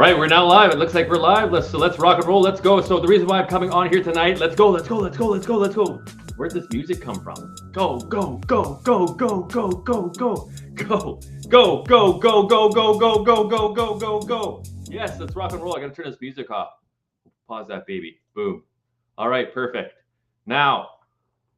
All right, we're now live. It looks like we're live. Let's rock and roll. Let's go. So the reason why I'm coming on here tonight, let's go. Where'd this music come from? Go. Yes, let's rock and roll. I gotta turn this music off. Pause that baby. Boom. All right, perfect. Now,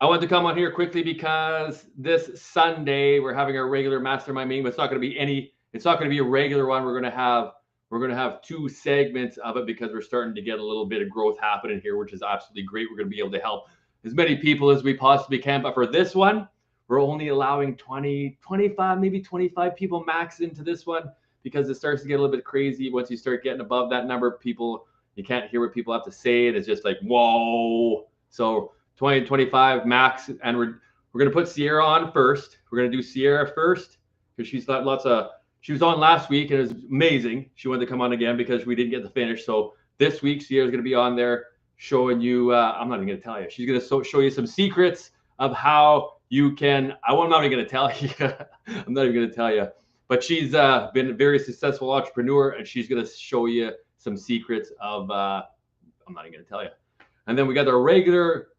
I want to come on here quickly because this Sunday we're having our regular mastermind meeting, but it's not going to be a regular one. We're going to have two segments of it because we're starting to get a little bit of growth happening here, which is absolutely great. We're going to be able to help as many people as we possibly can. But for this one, we're only allowing 20, 25, maybe 25 people max into this one because it starts to get a little bit crazy. Once you start getting above that number of people, you can't hear what people have to say. And it's just like, whoa. So 20, 25 max. And we're going to put Sierra on first. We're going to do Sierra first because she's got she was on last week and it was amazing. She wanted to come on again because we didn't get the finish. So this week, Sierra's going to be on there showing you, I'm not even going to tell you. She's going to show you some secrets of how you can, I'm not even going to tell you. I'm not even going to tell you. But she's been a very successful entrepreneur and she's going to show you some secrets of, I'm not even going to tell you. And then we got our regular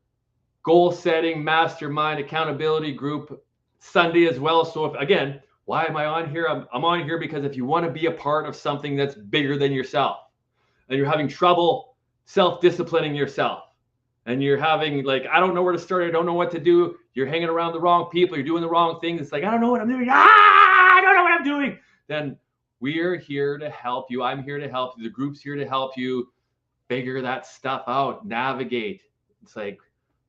goal setting, mastermind, accountability group Sunday as well. So again, why am I on here? I'm on here because if you want to be a part of something that's bigger than yourself and you're having trouble self-disciplining yourself and you're having I don't know where to start. I don't know what to do. You're hanging around the wrong people. You're doing the wrong things. It's like, I don't know what I'm doing. I don't know what I'm doing. Then we're here to help you. I'm here to help you. The group's here to help you figure that stuff out, navigate. It's like,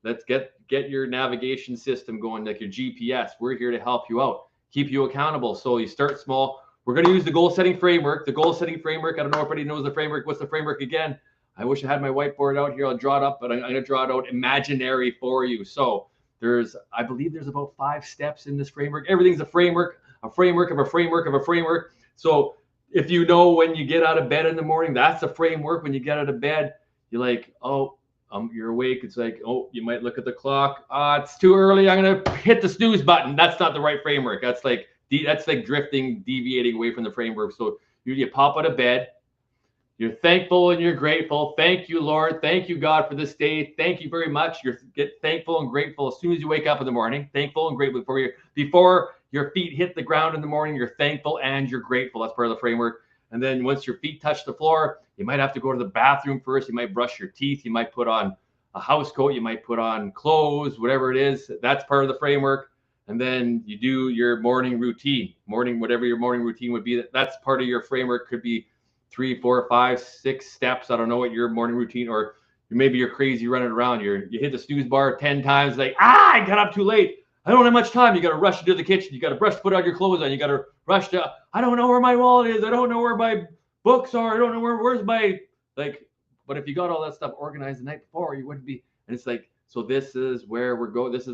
let's get your navigation system going, like your GPS. We're here to help you out. Keep you accountable. So you start small. We're going to use the goal setting framework. The goal setting framework. I don't know if anybody knows the framework. What's the framework again? I wish I had my whiteboard out here. I'll draw it up, but I'm going to draw it out imaginary for you. So I believe there's about 5 steps in this framework. Everything's a framework of a framework of a framework. So if you know when you get out of bed in the morning, that's a framework. When you get out of bed, you're like, you're awake. It's like, you might look at the clock. It's too early. I'm going to hit the snooze button. That's not the right framework. That's like drifting, deviating away from the framework. So you pop out of bed. You're thankful and you're grateful. Thank you, Lord. Thank you, God, for this day. Thank you very much. Get thankful and grateful as soon as you wake up in the morning. Thankful and grateful before your feet hit the ground in the morning. You're thankful and you're grateful. That's part of the framework. And then once your feet touch the floor, you might have to go to the bathroom first. You might brush your teeth. You might put on a house coat. You might put on clothes, whatever it is. That's part of the framework. And then you do your morning routine, whatever your morning routine would be. That's part of your framework. Could be 3, 4, 5, 6 steps. I don't know what your morning routine, or maybe you're crazy running around. You hit the snooze bar 10 times. Like, I got up too late. I don't have much time. You got to rush into the kitchen. You got to put on your clothes on. You got to rush to, I don't know where my wallet is. I don't know where my books are. I don't know where's my, but if you got all that stuff organized the night before, you wouldn't be. And it's like, so this is where we're going. There's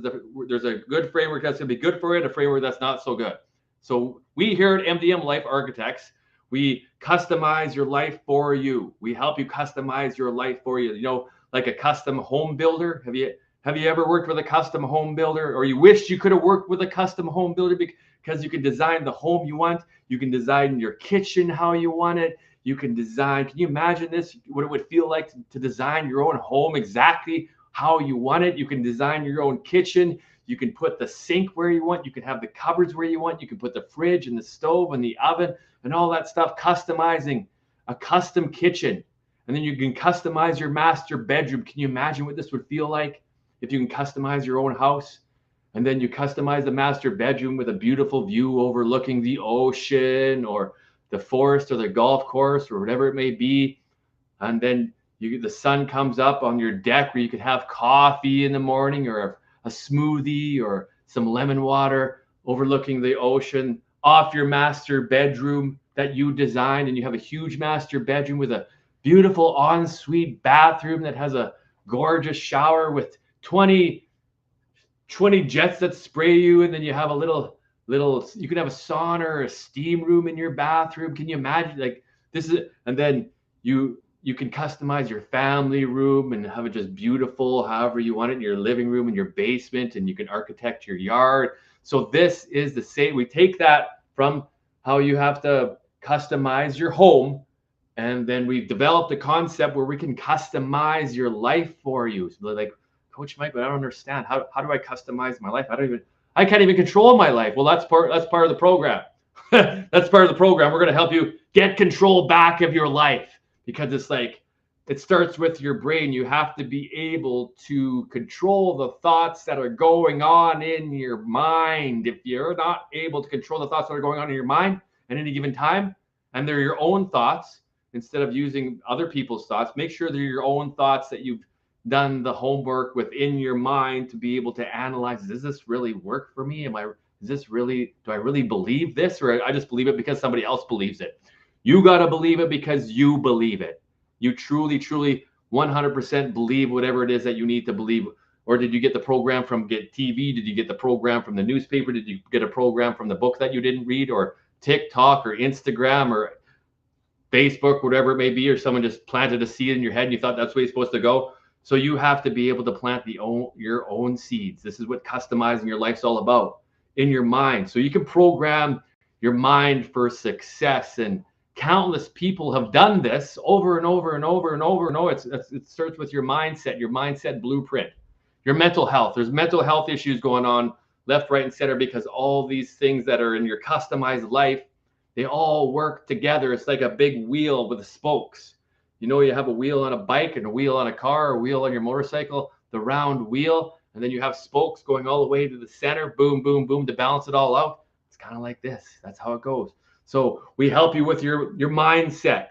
a good framework that's going to be good for it, a framework that's not so good. So we here at Emdem Life Architects, we customize your life for you. We help you customize your life for you. You know, like a custom home builder. Have you ever worked with a custom home builder, or you wished you could have worked with a custom home builder because you can design the home you want. You can design your kitchen how you want it. You can design, can you imagine this? What it would feel like to design your own home exactly how you want it. You can design your own kitchen. You can put the sink where you want. You can have the cupboards where you want. You can put the fridge and the stove and the oven and all that stuff. Customizing a custom kitchen. And then you can customize your master bedroom. Can you imagine what this would feel like if you can customize your own house? And then you customize the master bedroom with a beautiful view overlooking the ocean or the forest or the golf course or whatever it may be. And then the sun comes up on your deck where you could have coffee in the morning or a smoothie or some lemon water overlooking the ocean off your master bedroom that you designed. And you have a huge master bedroom with a beautiful ensuite bathroom that has a gorgeous shower with 20 jets that spray you. And then you have a little, you can have a sauna or a steam room in your bathroom. Can you imagine and then you can customize your family room and have it just beautiful, however you want it, in your living room, in your basement, and you can architect your yard. So this is the same. We take that from how you have to customize your home And then we've developed a concept where we can customize your life for you. So they're like, Coach Mike, but I don't understand. How do I customize my life? I can't even control my life. Well, that's part of the program. That's part of the program. We're going to help you get control back of your life, because it's like, it starts with your brain. You have to be able to control the thoughts that are going on in your mind. If you're not able to control the thoughts that are going on in your mind at any given time, and they're your own thoughts, instead of using other people's thoughts, make sure they're your own thoughts, that you've done the homework within your mind to be able to analyze, does this really work for me? Do I really believe this, or I just believe it because somebody else believes it? You got to believe it because you believe it. You truly 100% believe whatever it is that you need to believe. Or did you get the program from TV? Did you get the program from the newspaper? Did you get a program from the book that you didn't read, or TikTok or Instagram or Facebook, whatever it may be, or someone just planted a seed in your head and you thought that's where you're supposed to go? So you have to be able to plant your own seeds. This is what customizing your life's all about, in your mind. So you can program your mind for success, and countless people have done this over and over and over and over and over. It starts with your mindset blueprint, your mental health. There's mental health issues going on left, right, and center, because all these things that are in your customized life, they all work together. It's like a big wheel with spokes. You know, you have a wheel on a bike and a wheel on a car, a wheel on your motorcycle, the round wheel, and then you have spokes going all the way to the center, boom, boom, boom, to balance it all out. It's kind of like this. That's how it goes. So we help you with your mindset,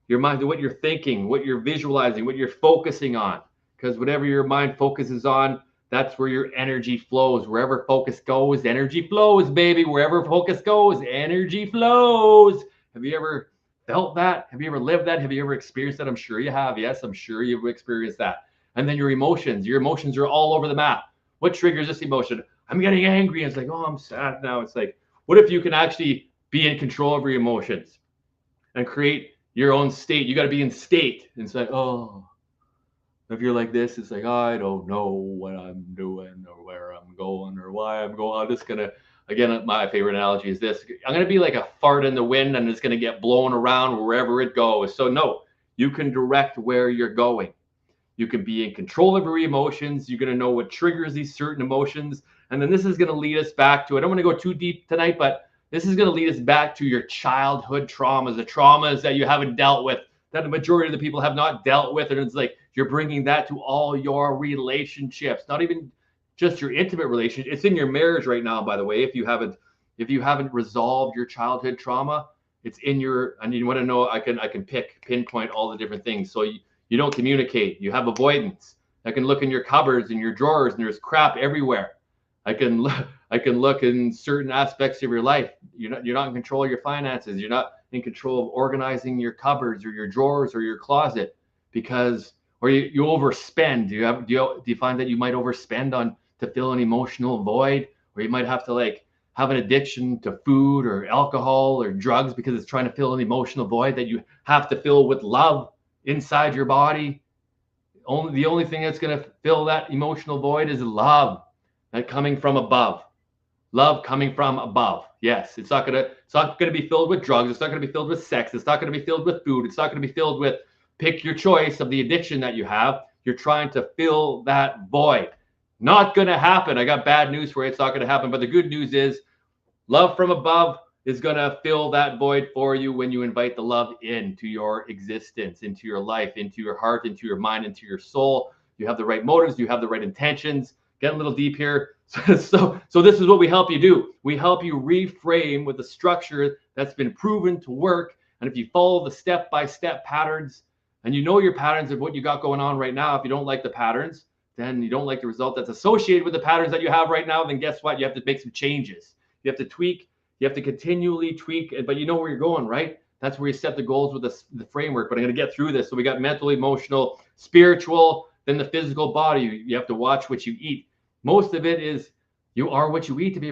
your mind, what you're thinking, what you're visualizing, what you're focusing on, because whatever your mind focuses on, that's where your energy flows. Wherever focus goes, energy flows, baby. Wherever focus goes, energy flows. Have you ever felt that? Have you ever lived that? Have you ever experienced that? I'm sure you have. Yes, I'm sure you've experienced that. And then your emotions are all over the map. What triggers this emotion? I'm getting angry. And it's like, oh, I'm sad now. It's like, what if you can actually be in control of your emotions and create your own state? You got to be in state. And it's like, oh, if you're like this, it's like, I don't know what I'm doing or where I'm going or why I'm going. I'm just going to, again, my favorite analogy is this. I'm going to be like a fart in the wind, and it's going to get blown around wherever it goes. So no, you can direct where you're going. You can be in control of your emotions. You're going to know what triggers these certain emotions. And then this is going to lead us back to, I don't want to go too deep tonight, but this is going to lead us back to your childhood traumas, the traumas that you haven't dealt with, that the majority of the people have not dealt with. And it's like, you're bringing that to all your relationships, not even just your intimate relationship. It's in your marriage right now, by the way. If you haven't resolved your childhood trauma, it's in your, and you want to know, I can pinpoint all the different things. So you don't communicate, you have avoidance. I can look in your cupboards and your drawers, and there's crap everywhere. I can look in certain aspects of your life. You're not in control of your finances. You're not in control of organizing your cupboards or your drawers or your closet, because, or you overspend. Do you find that you might overspend to fill an emotional void, or you might have to like have an addiction to food or alcohol or drugs because it's trying to fill an emotional void that you have to fill with love inside your body. The only thing that's going to fill that emotional void is love, that coming from above. Love coming from above. Yes, it's not gonna be filled with drugs. It's not gonna be filled with sex. It's not gonna be filled with food. It's not gonna be filled with, pick your choice of the addiction that you have. You're trying to fill that void. Not gonna happen. I got bad news for you. It's not gonna happen. But the good news is, love from above is gonna fill that void for you when you invite the love into your existence, into your life, into your heart, into your mind, into your soul. You have the right motives. You have the right intentions. Get a little deep here. So this is what we help you do. We help you reframe with a structure that's been proven to work. And if you follow the step-by-step patterns, and you know your patterns of what you got going on right now, if you don't like the patterns, then you don't like the result that's associated with the patterns that you have right now, then guess what? You have to make some changes. You have to tweak. You have to continually tweak, but you know where you're going, right? That's where you set the goals with the framework. But I'm going to get through this. So we got mental, emotional, spiritual, then the physical body. You have to watch what you eat. Most of it is you are what you eat. Have you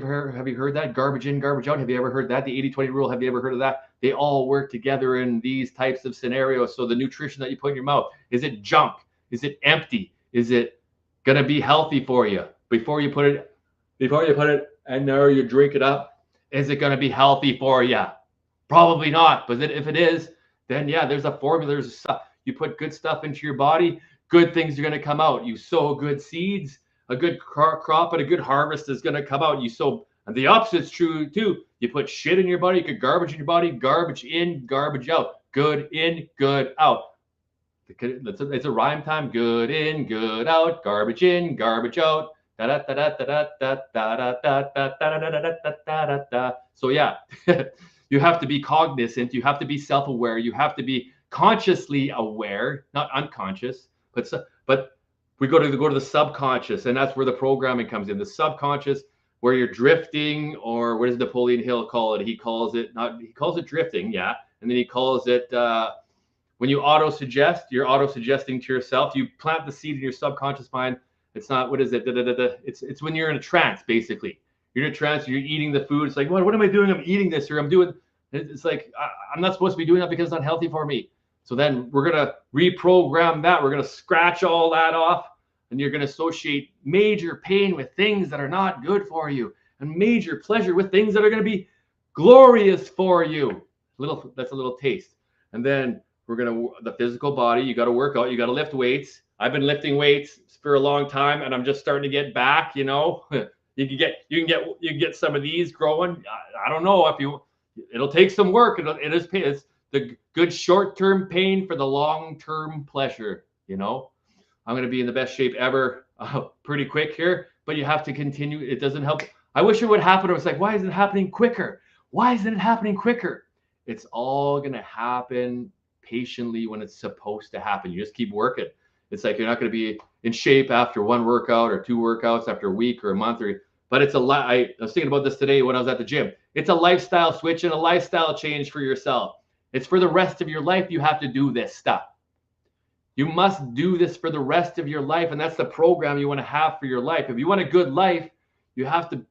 heard that? Garbage in, garbage out. Have you ever heard that? The 80-20 rule. Have you ever heard of that? They all work together in these types of scenarios. So the nutrition that you put in your mouth, is it junk? Is it empty? Is it going to be healthy for you? Before you put it and now you drink it up, is it going to be healthy for you? Probably not. But if it is, then yeah, there's a formula. There's stuff. You put good stuff into your body, good things are going to come out. You sow good seeds, a good crop and a good harvest is going to come out. You sow, and the opposite's true too. You put shit in your body, you get garbage in your body, garbage in, garbage out. Good in, good out. It's a rhyme time. Good in, good out. Garbage in, garbage out. So yeah, you have to be cognizant. You have to be self-aware. You have to be consciously aware, not unconscious. But we go to the subconscious, and that's where the programming comes in. The subconscious, where you're drifting, or what does Napoleon Hill call it? He calls it drifting, yeah, and then he calls it. When you auto-suggest, you're auto-suggesting to yourself. You plant the seed in your subconscious mind. It's not, what is it? It's when you're in a trance, basically. You're in a trance, you're eating the food. It's like, what am I doing? I'm eating this, or I'm doing, it's like, I'm not supposed to be doing that because it's not healthy for me. So then we're going to reprogram that. We're going to scratch all that off, and you're going to associate major pain with things that are not good for you, and major pleasure with things that are going to be glorious for you. That's a little taste. And then the physical body, you got to work out, you got to lift weights. I've been lifting weights for a long time, and I'm just starting to get back, you know. You can get some of these growing. I don't know if it'll take some work. It's the good short-term pain for the long-term pleasure, you know. I'm going to be in the best shape ever pretty quick here, but you have to continue. It doesn't help. I wish it would happen. It was like, why isn't it happening quicker? Why isn't it happening quicker? It's all going to happen patiently when it's supposed to happen. You just keep working. It's like you're not going to be in shape after one workout or two workouts after a week or a month. But it's I was thinking about this today when I was at the gym. It's a lifestyle switch and a lifestyle change for yourself. It's for the rest of your life. You have to do this stuff. You must do this for the rest of your life, and that's the program you want to have for your life. If you want a good life, you have to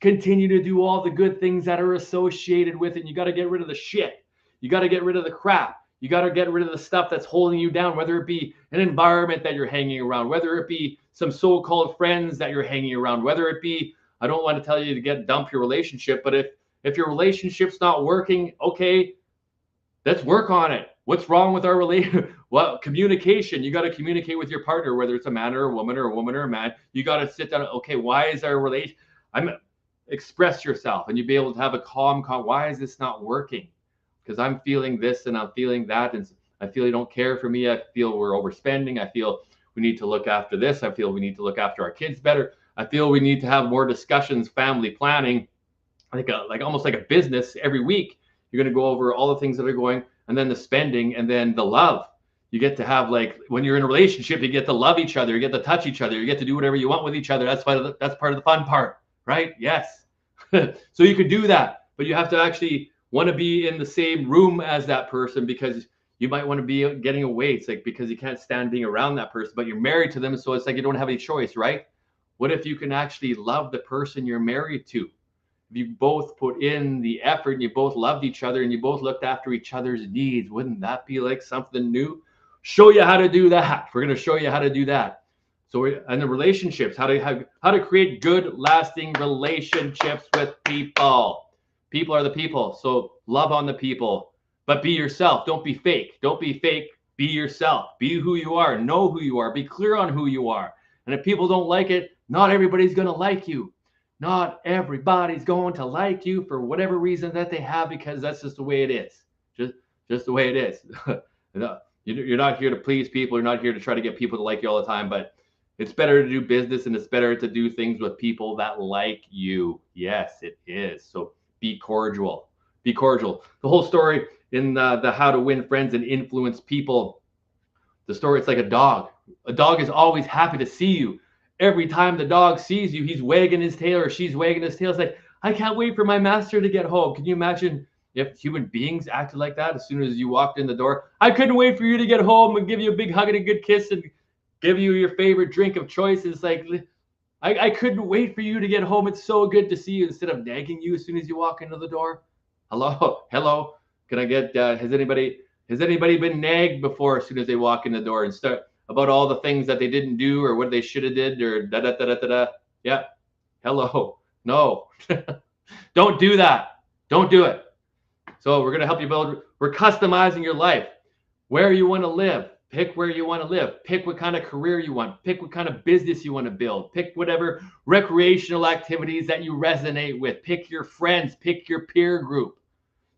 continue to do all the good things that are associated with it. You got to get rid of the shit. You got to get rid of the crap. You got to get rid of the stuff that's holding you down, whether it be an environment that you're hanging around, whether it be some so-called friends that you're hanging around, whether it be, I don't want to tell you to dump your relationship, but if your relationship's not working, okay, let's work on it. What's wrong with our relationship? Well, communication. You got to communicate with your partner, whether it's a man or a woman or a man. You got to sit down. Okay, why is our relation? Express yourself, and you be able to have a calm. Why is this not working? Because I'm feeling this and I'm feeling that, and I feel you don't care for me. I feel we're overspending. I feel we need to look after this. I feel we need to look after our kids better. I feel we need to have more discussions, family planning, like almost like a business every week. You're going to go over all the things that are going, and then the spending, and then the love. You get to have, like, when you're in a relationship, you get to love each other, you get to touch each other, you get to do whatever you want with each other. That's part of the fun part, right? Yes. So you could do that, but you have to actually want to be in the same room as that person, because you might want to be getting away. It's like, because you can't stand being around that person, but you're married to them, so it's like you don't have any choice, right? What if you can actually love the person you're married to? If you both put in the effort and you both loved each other and you both looked after each other's needs, wouldn't that be like something new? Show you how to do that. We're going to show you how to do that. So and the relationships, how to create good, lasting relationships with people. People are the people. So love on the people, but be yourself. Don't be fake. Don't be fake. Be yourself. Be who you are. Know who you are. Be clear on who you are. And if people don't like it, not everybody's going to like you. Not everybody's going to like you for whatever reason that they have, because that's just the way it is. Just the way it is. You're not here to please people. You're not here to try to get people to like you all the time, but it's better to do business, and it's better to do things with people that like you. Yes, it is. So be cordial. Be cordial. The whole story in the How to Win Friends and Influence People, the story, it's like a dog. A dog is always happy to see you. Every time the dog sees you, he's wagging his tail, or she's wagging his tail. It's like, I can't wait for my master to get home. Can you imagine if human beings acted like that as soon as you walked in the door? I couldn't wait for you to get home and give you a big hug and a good kiss and give you your favorite drink of choice. It's like, I couldn't wait for you to get home. It's so good to see you, instead of nagging you as soon as you walk into the door. Hello. Can I get, has anybody been nagged before as soon as they walk in the door and start about all the things that they didn't do or what they should have did, or da. Yeah. Hello. No. Don't do that. Don't do it. So we're going to help you build We're customizing your life. Where you want to live. Pick where you want to live. Pick what kind of career you want. Pick what kind of business you want to build. Pick whatever recreational activities that you resonate with. Pick your friends. Pick your peer group.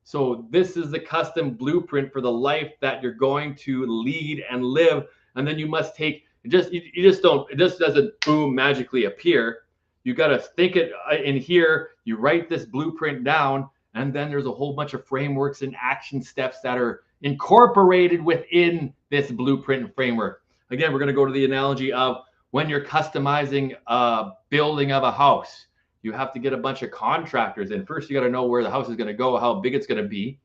So this is the custom blueprint for the life that you're going to lead and live. And then you must take, you just don't, it just doesn't boom magically appear. You got to think it in here. You write this blueprint down, and then there's a whole bunch of frameworks and action steps that are incorporated within this blueprint and framework. Again, we're going to go to the analogy of when you're customizing a building of a house. You have to get a bunch of contractors in. First, you got to know where the house is going to go, how big it's going to be,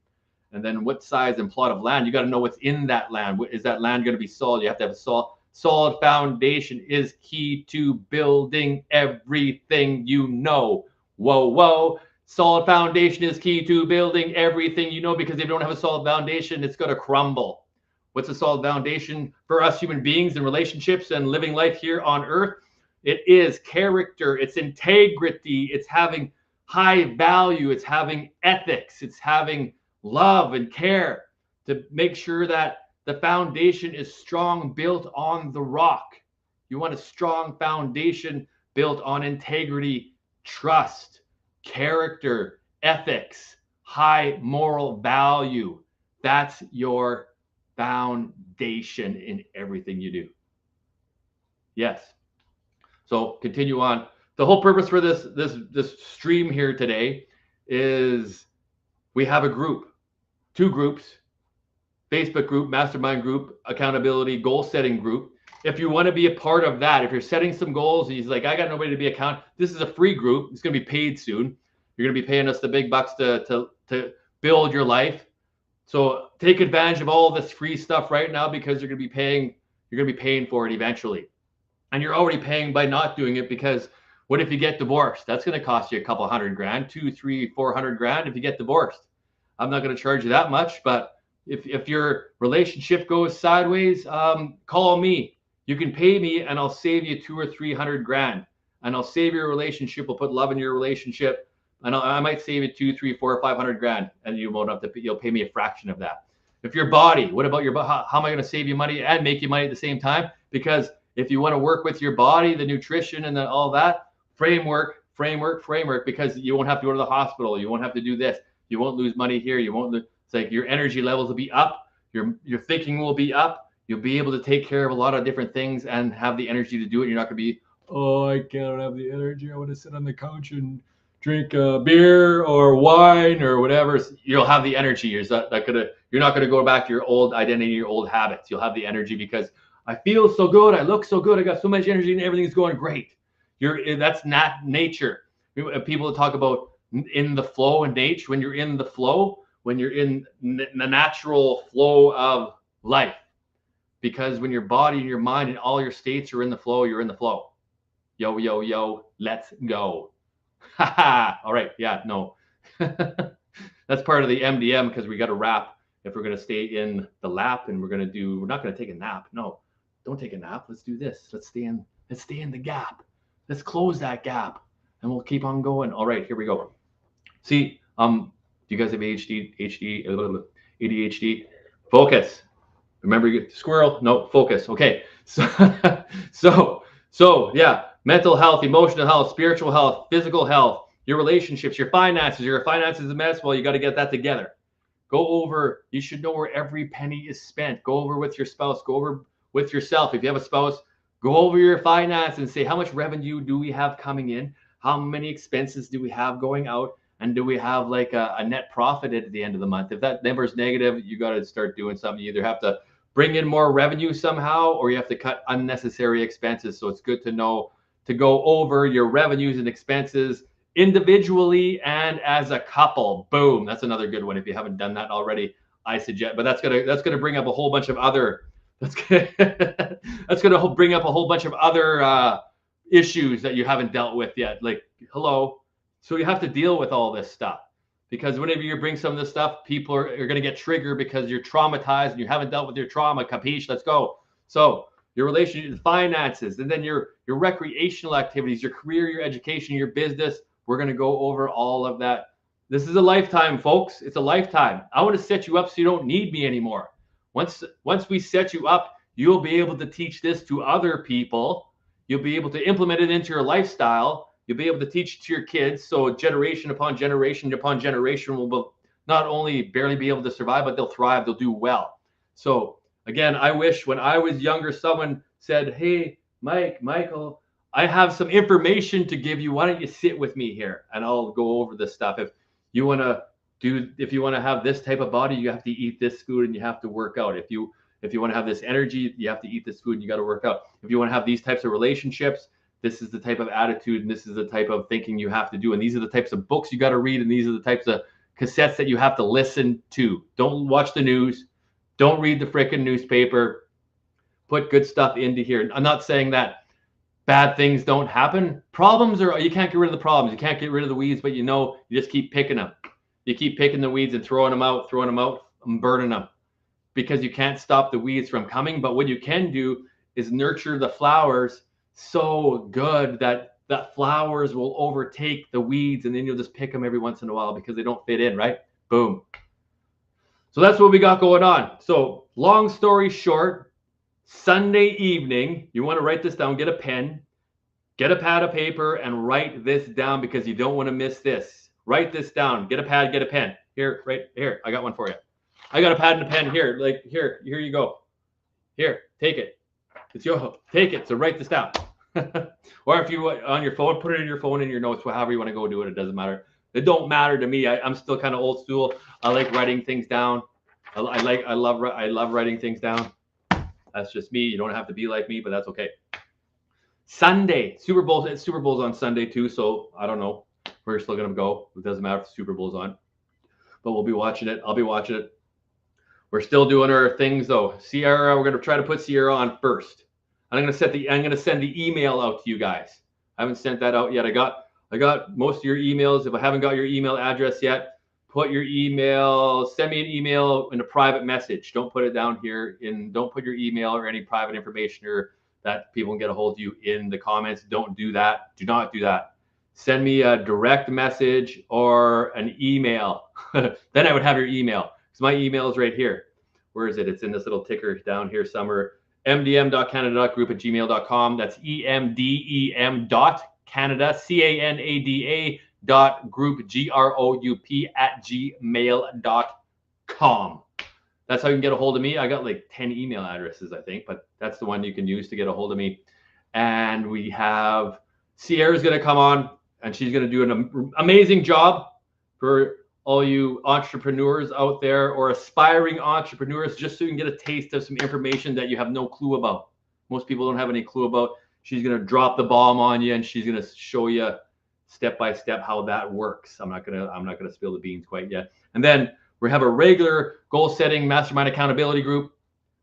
and then what size and plot of land. You got to know what's in that land. Is that land going to be solid? You have to have a solid foundation is key to building everything you know. Whoa, whoa. Solid foundation is key to building everything you know, because if you don't have a solid foundation, it's going to crumble. What's a solid foundation for us human beings and relationships and living life here on earth? It is character, it's integrity, it's having high value, it's having ethics, it's having love and care to make sure that the foundation is strong, built on the rock. You want a strong foundation built on integrity, trust, character, ethics, high moral value. That's your foundation in everything you do. Yes. So continue on. The whole purpose for this stream here today is we have a group, 2 groups, Facebook group, mastermind group, accountability, goal setting group. If you want to be a part of that, if you're setting some goals and he's like, I got nobody to be account, this is a free group. It's going to be paid soon. You're going to be paying us the big bucks to build your life. So take advantage of all this free stuff right now, because you're going to be paying for it eventually. And you're already paying by not doing it, because what if you get divorced? That's going to cost you a couple $100 grand, 200, 300, 400 grand if you get divorced. I'm not going to charge you that much, but if your relationship goes sideways, call me. You can pay me and I'll save you 200 or 300 grand, and I'll save your relationship. We'll put love in your relationship, and I might save you 200, 300, 400, or 500 grand, and you won't have to. You'll pay me a fraction of that. If your body, what about your body? How am I going to save you money and make you money at the same time? Because if you want to work with your body, the nutrition and all that framework, because you won't have to go to the hospital. You won't have to do this. You won't lose money here. You won't. It's like your energy levels will be up. Your thinking will be up. You'll be able to take care of a lot of different things and have the energy to do it. You're not going to be, oh, I can't have the energy. I want to sit on the couch and drink beer or wine or whatever. You'll have the energy. You're not going to go back to your old identity, your old habits. You'll have the energy because I feel so good. I look so good. I got so much energy and everything's going great. That's not nature. People talk about in the flow and nature. When you're in the flow, when you're in the natural flow of life. Because when your body and your mind and all your states are in the flow, you're in the flow. Yo, yo, yo, let's go. Ha ha. All right. Yeah, no. That's part of the MDM, because we got to wrap if we're going to stay in the lap, and we're not going to take a nap. No, don't take a nap. Let's do this. Let's stay in the gap. Let's close that gap and we'll keep on going. All right, here we go. See, do you guys have ADHD? Focus. Remember, you get squirrel. No, focus. Okay. So yeah, mental health, emotional health, spiritual health, physical health, your relationships, your finances. Your finances is a mess. Well, you got to get that together. Go over. You should know where every penny is spent. Go over with your spouse. Go over with yourself. If you have a spouse, go over your finance and say, how much revenue do we have coming in? How many expenses do we have going out? And do we have like a net profit at the end of the month? If that number is negative, you got to start doing something. You either have to bring in more revenue somehow, or you have to cut unnecessary expenses. So it's good to know to go over your revenues and expenses individually and as a couple. Boom. That's another good one. If you haven't done that already, I suggest. But that's gonna bring up a whole bunch of other. That's gonna bring up a whole bunch of other issues that you haven't dealt with yet. Like, hello. So you have to deal with all this stuff, because whenever you bring some of this stuff, people are going to get triggered because you're traumatized and you haven't dealt with your trauma. Capiche? Let's go. So your relationship, finances, and then your recreational activities, your career, your education, your business. We're going to go over all of that This is a lifetime, folks. It's a lifetime. I want to set you up so you don't need me anymore. Once we set you up, you'll be able to teach this to other people. You'll be able to implement it into your lifestyle. You'll be able to teach it to your kids. So generation upon generation upon generation will not only barely be able to survive, but they'll thrive. They'll do well. So again, I wish when I was younger, someone said, "Hey, Michael, I have some information to give you. Why don't you sit with me here and I'll go over this stuff. If you want to have this type of body, you have to eat this food and you have to work out. If you want to have this energy, you have to eat this food and you got to work out. If you want to have these types of relationships, this is the type of attitude and this is the type of thinking you have to do. And these are the types of books you got to read and these are the types of cassettes that you have to listen to. Don't watch the news. Don't read the frickin' newspaper. Put good stuff into here. I'm not saying that bad things don't happen. Problems are, you can't get rid of the problems. You can't get rid of the weeds, but you just keep picking them. You keep picking the weeds and throwing them out and burning them because you can't stop the weeds from coming. But what you can do is nurture the flowers so good that flowers will overtake the weeds and then you'll just pick them every once in a while because they don't fit in, right? Boom. So that's what we got going on. So long story short, Sunday evening, you want to write this down, get a pen, get a pad of paper and write this down because you don't want to miss this. Write this down, get a pad, get a pen. Here, right here, I got one for you. I got a pad and a pen here, like here you go. Here, take it. It's your, take it, so write this down. Or if you on your phone, put it in your phone in your notes, however you want to go do it, it doesn't matter. It don't matter to me. I'm still kind of old school. I like writing things down. I love writing things down. That's just me. You don't have to be like me, but that's okay. Sunday, Super Bowl's on Sunday too, so I don't know. We're still gonna go. It doesn't matter if the Super Bowl's on, but we'll be watching it. I'll be watching it. We're still doing our things though. Sierra, we're gonna try to put Sierra on first. I'm gonna send the email out to you guys. I haven't sent that out yet. I got most of your emails. If I haven't got your email address yet, put your email, send me an email in a private message. Don't put it down here don't put your email or any private information or that people can get a hold of you in the comments. Don't do that. Do not do that. Send me a direct message or an email. Then I would have your email. So my email is right here. Where is it? It's in this little ticker down here somewhere. mdm.canada.group@gmail.com. That's emdem.canada, CANADA.group, GROUP@gmail.com. That's how you can get a hold of me. I got like 10 email addresses, I think, but that's the one you can use to get a hold of me. And we have Sierra's going to come on and she's going to do an amazing job for all you entrepreneurs out there or aspiring entrepreneurs, just so you can get a taste of some information that you have no clue about. Most people don't have any clue about. She's going to drop the bomb on you and she's going to show you step by step how that works. I'm not going to spill the beans quite yet. And then we have a regular goal setting mastermind accountability group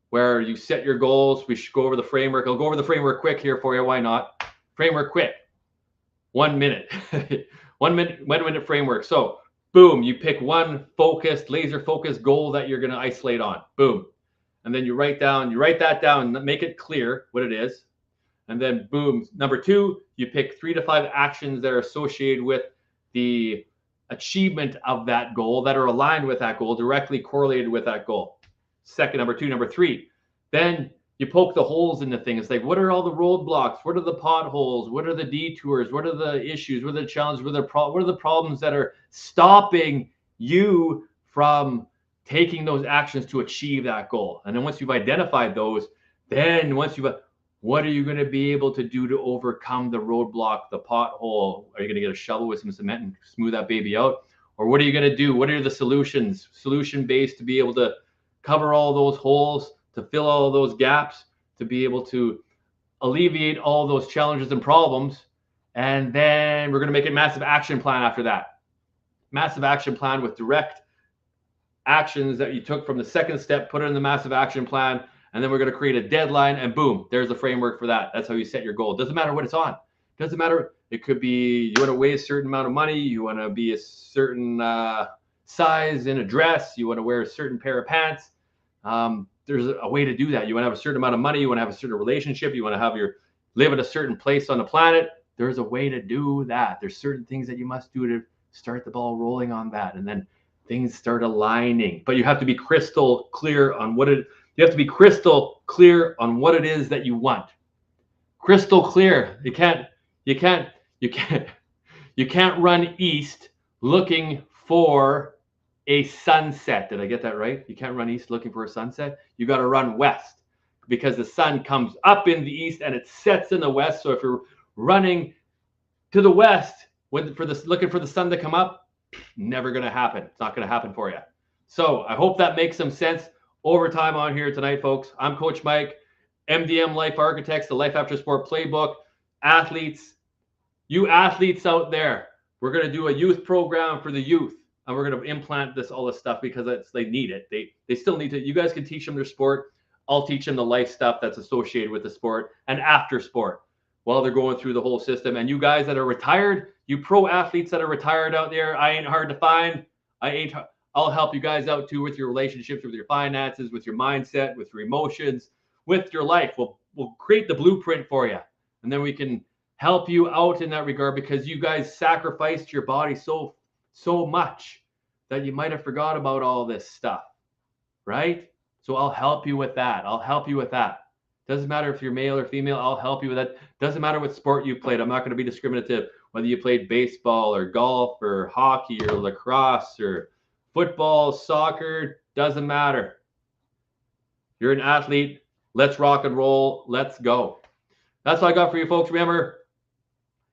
where you set your goals. We should go over the framework. I'll go over the framework quick here for you. Why not? Framework quick. 1 minute. 1 minute framework. So boom, you pick one focused, laser focused goal that you're going to isolate on. Boom. And then you write that down, make it clear what it is. And then boom, number 2, you pick 3 to 5 actions that are associated with the achievement of that goal, that are aligned with that goal, directly correlated with that goal. Number 2. Number 3, then you poke the holes in the thing. It's like, what are all the roadblocks? What are the potholes? What are the detours? What are the issues? What are the challenges? What are the problems that are stopping you from taking those actions to achieve that goal? And then once you've identified those, what are you going to be able to do to overcome the roadblock, the pothole? Are you going to get a shovel with some cement and smooth that baby out? Or what are you going to do? What are the solutions, solution-based, to be able to cover all those holes, to fill all those gaps, to be able to alleviate all those challenges and problems? And then we're going to make a massive action plan after that. Massive action plan with direct actions that you took from the second step, put it in the massive action plan. And then we're going to create a deadline and boom, there's the framework for that. That's how you set your goal. It doesn't matter what it's on. It doesn't matter. It could be you want to weigh a certain amount of money. You want to be a certain size in a dress. You want to wear a certain pair of pants. There's a way to do that. You want to have a certain amount of money. You want to have a certain relationship. You want to have live at a certain place on the planet. There's a way to do that. There's certain things that you must do to start the ball rolling on that, and then things start aligning. But you have to be crystal clear on what it. You have to be crystal clear on what it is that you want. Crystal clear. You can't run east looking for a sunset. Did I get that right? You can't run east looking for a sunset. You got to run west because the sun comes up in the east and it sets in the west. So if you're running to the west looking for the sun to come up, never going to happen. It's not going to happen for you. So I hope that makes some sense. Overtime on here tonight, folks. I'm Coach Mike, Emdem Life Architects, the Life After Sport Playbook. Athletes, you athletes out there, we're going to do a youth program for the youth, and we're going to implant all this stuff because they need it. They still need to. You guys can teach them their sport. I'll teach them the life stuff that's associated with the sport and after sport while they're going through the whole system. And you guys that are retired, you pro athletes that are retired out there, I ain't hard to find. I'll help you guys out too with your relationships, with your finances, with your mindset, with your emotions, with your life. We'll create the blueprint for you, and then we can help you out in that regard because you guys sacrificed your body so much that you might have forgot about all this stuff, right? So I'll help you with that. Doesn't matter if you're male or female, I'll help you with that. Doesn't matter what sport you played. I'm not going to be discriminative whether you played baseball or golf or hockey or lacrosse or football, soccer, doesn't matter. You're an athlete. Let's rock and roll. Let's go. That's all I got for you, folks. Remember,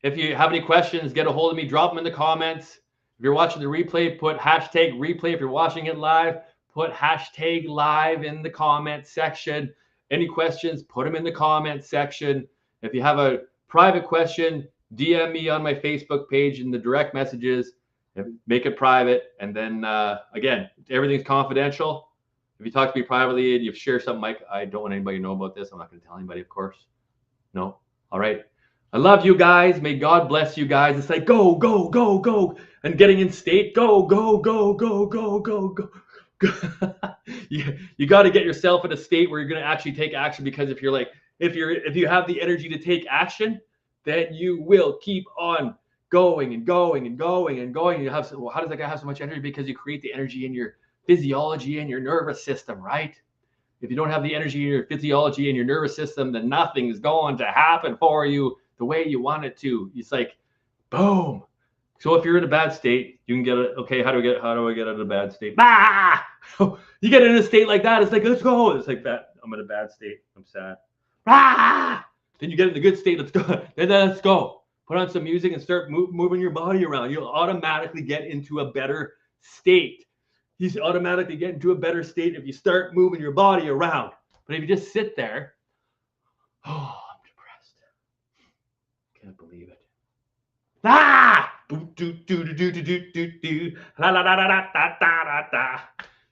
if you have any questions, get a hold of me. Drop them in the comments. If you're watching the replay, put hashtag replay. If you're watching it live, put hashtag live in the comment section. Any questions, put them in the comment section. If you have a private question, DM me on my Facebook page in the direct messages. Make it private. And then, again, everything's confidential. If you talk to me privately and you share something, Mike, I don't want anybody to know about this. I'm not going to tell anybody, of course. No. All right. I love you guys. May God bless you guys. It's like go, go, go, go. And getting in state, go, go, go, go, go, go, go. You got to get yourself in a state where you're going to actually take action, because if you have the energy to take action, then you will keep on going and going and going and going. How does that guy have so much energy? Because you create the energy in your physiology and your nervous system, right? If you don't have the energy in your physiology and your nervous system, then nothing is going to happen for you the way you want it to. It's like, boom. So if you're in a bad state, you can get it. Okay, how do I get out of a bad state? Ah! You get in a state like that, it's like, let's go. It's like that. I'm in a bad state. I'm sad. Ah! Then you get in the good state. Let's go. Then let's go. Put on some music and start moving your body around. You'll automatically get into a better state. You automatically get into a better state if you start moving your body around. But if you just sit there, oh, I'm depressed. Can't believe it. Ah!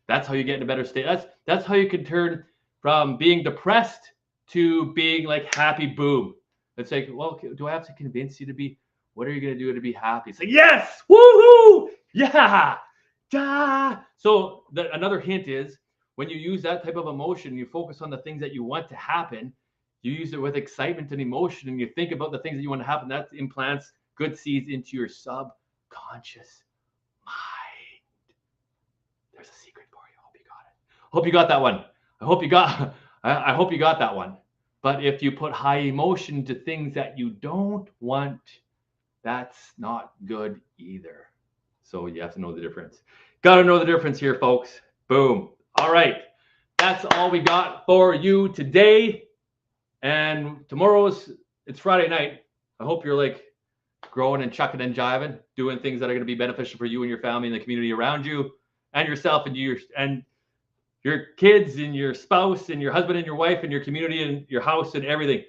That's how you get in a better state. That's how you can turn from being depressed to being like happy. Boom. It's like, well, do I have to convince you to be? What are you going to do to be happy? It's like, yes, woohoo, yeah, da. So another hint is when you use that type of emotion, you focus on the things that you want to happen. You use it with excitement and emotion, and you think about the things that you want to happen. That implants good seeds into your subconscious mind. There's a secret for you. Hope you got it. Hope you got that one. I hope you got that one. But if you put high emotion to things that you don't want, that's not good either. So you have to know the difference. Got to know the difference here, folks. Boom. All right. That's all we got for you today. And it's Friday night. I hope you're like growing and chucking and jiving, doing things that are going to be beneficial for you and your family and the community around you and yourself and your kids and your spouse and your husband and your wife and your community and your house and everything.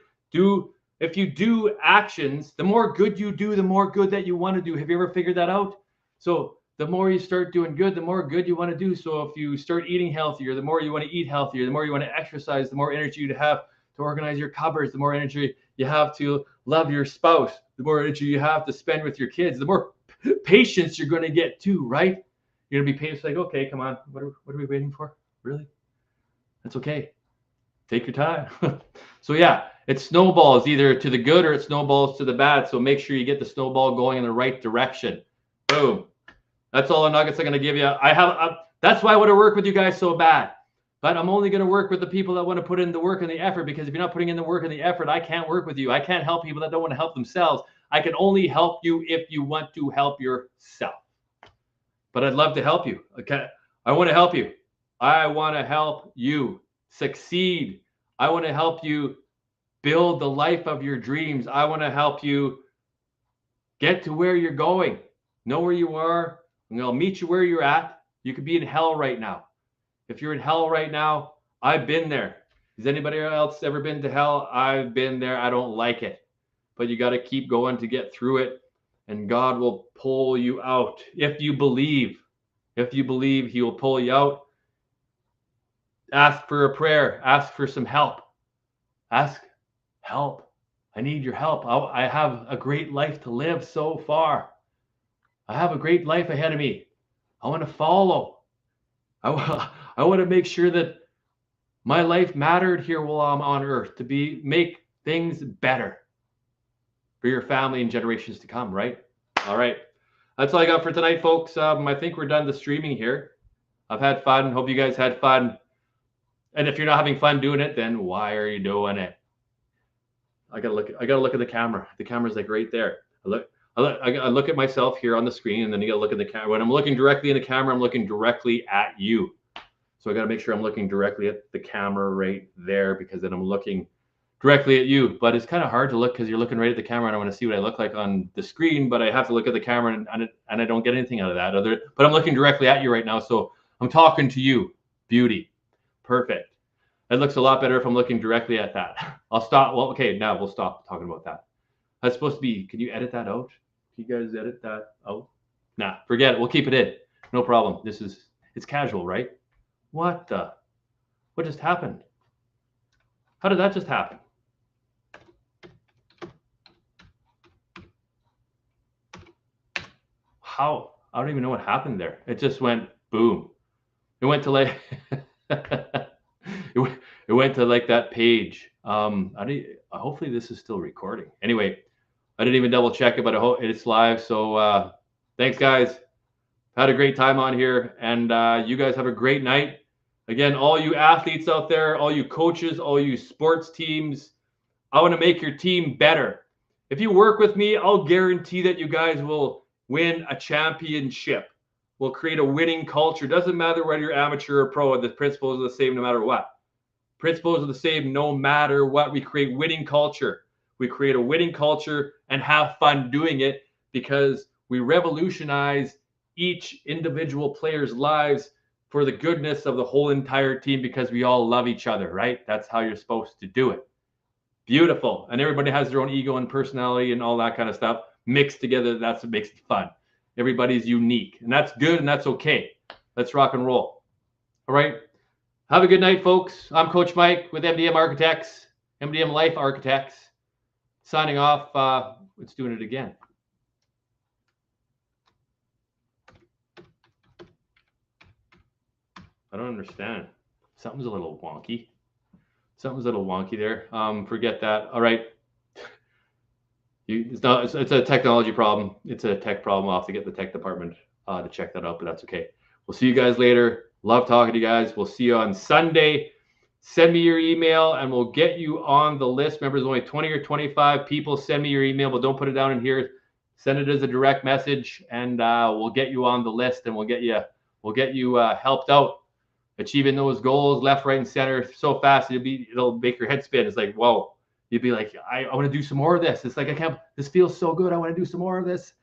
If you do actions, the more good you do, the more good that you want to do. Have you ever figured that out? So the more you start doing good, the more good you want to do. So if you start eating healthier, the more you want to eat healthier, the more you want to exercise, the more energy you have to organize your cupboards, the more energy you have to love your spouse, the more energy you have to spend with your kids, the more patience you're going to get too, right? You're going to be patient, like, okay, come on, what are we waiting for? Really? That's okay. Take your time. So yeah, it snowballs either to the good or it snowballs to the bad. So make sure you get the snowball going in the right direction. Boom. That's all the nuggets I'm going to give you. That's why I want to work with you guys so bad. But I'm only going to work with the people that want to put in the work and the effort, because if you're not putting in the work and the effort, I can't work with you. I can't help people that don't want to help themselves. I can only help you if you want to help yourself. But I'd love to help you. Okay. I want to help you. I want to help you succeed. I want to help you build the life of your dreams. I want to help you get to where you're going. Know where you are, and I'll meet you where you're at. You could be in hell right now. If you're in hell right now, I've been there. Has anybody else ever been to hell? I've been there. I don't like it. But you got to keep going to get through it, and God will pull you out. If you believe, he will pull you out. Ask for a prayer. Ask for some help. Ask help. I need your help. I have a great life to live so far. I have a great life ahead of me. I want to follow. I want to make sure that my life mattered here while I'm on earth, to make things better for your family and generations to come, right? All right. That's all I got for tonight, folks. I think we're done the streaming here. I've had fun. Hope you guys had fun. And if you're not having fun doing it, then why are you doing it? I gotta look at the camera. The camera's like right there. I look at myself here on the screen, and then you gotta look at the camera. When I'm looking directly in the camera, I'm looking directly at you. So I gotta make sure I'm looking directly at the camera right there, because then I'm looking directly at you. But it's kind of hard to look because you're looking right at the camera, and I want to see what I look like on the screen, but I have to look at the camera, and I don't get anything out of that. But I'm looking directly at you right now, so I'm talking to you. Beauty. Perfect. It looks a lot better if I'm looking directly at that. I'll stop. Well, okay, now we'll stop talking about that. That's supposed to be, can you edit that out? Can you guys edit that out? Nah, forget it. We'll keep it in. No problem. It's casual, right? What just happened? How did that just happen? How? I don't even know what happened there. It just went boom. It went to like, it went to like that page. Hopefully this is still recording. Anyway, I didn't even double check it, but I hope it's live. So thanks, guys. Had a great time on here, and you guys have a great night. Again, all you athletes out there, all you coaches, all you sports teams, I want to make your team better. If you work with me, I'll guarantee that you guys will win a championship. We'll create a winning culture. Doesn't matter whether you're amateur or pro, the principles are the same no matter what. Principles are the same no matter what. We create winning culture. We create a winning culture and have fun doing it, because we revolutionize each individual player's lives for the goodness of the whole entire team, because we all love each other, right? That's how you're supposed to do it. Beautiful. And everybody has their own ego and personality and all that kind of stuff mixed together. That's what makes it fun. Everybody's unique, and that's good, and that's okay. Let's rock and roll. All right. Have a good night, folks. I'm Coach Mike with Emdem Arkitex, Emdem Life Architects. Signing off. Let's doing it again. I don't understand. Something's a little wonky. Something's a little wonky there. Forget that. All right. It's a technology problem. It's a tech problem. I'll have to get the tech department to check that out, but that's okay. We'll see you guys later. Love talking to you guys. We'll see you on Sunday. Send me your email and we'll get you on the list. Remember, there's only 20 or 25 people. Send me your email, but don't put it down in here. Send it as a direct message, and we'll get you on the list, and we'll get you helped out achieving those goals left, right, and center so fast it'll make your head spin. It's like, whoa. You'd be like, I want to do some more of this. It's like, this feels so good. I want to do some more of this.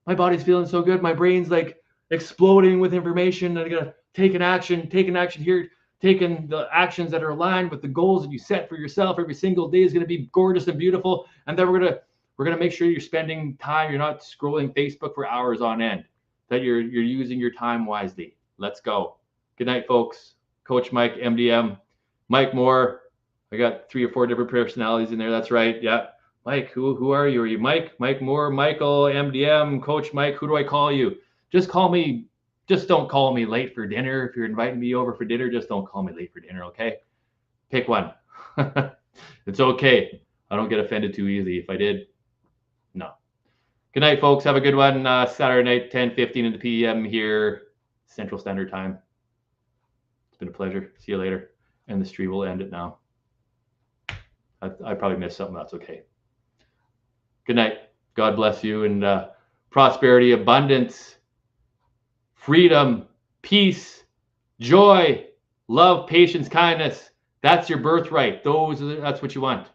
My body's feeling so good. My brain's like exploding with information. I gotta take an action here, taking the actions that are aligned with the goals that you set for yourself every single day is going to be gorgeous and beautiful. And then we're going to make sure you're spending time. You're not scrolling Facebook for hours on end, that you're using your time wisely. Let's go. Good night, folks. Coach Mike, MDM, Mike Moore. I got 3 or 4 different personalities in there. That's right. Yeah. Mike, who are you? Are you Mike? Mike Moore, Michael, MDM, Coach Mike? Who do I call you? Just call me. Just don't call me late for dinner. If you're inviting me over for dinner, just don't call me late for dinner, okay? Pick one. It's okay. I don't get offended too easily. If I did, no. Good night, folks. Have a good one. Saturday night, 10:15 in the p.m. here, Central Standard Time. It's been a pleasure. See you later. And the stream will end it now. I probably missed something. That's okay. Good night. God bless you, and prosperity, abundance, freedom, peace, joy, love, patience, kindness. That's your birthright. That's what you want.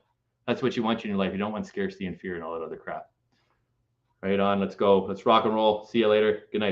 That's what you want in your life. You don't want scarcity and fear and all that other crap. Right on. Let's go. Let's rock and roll. See you later. Good night.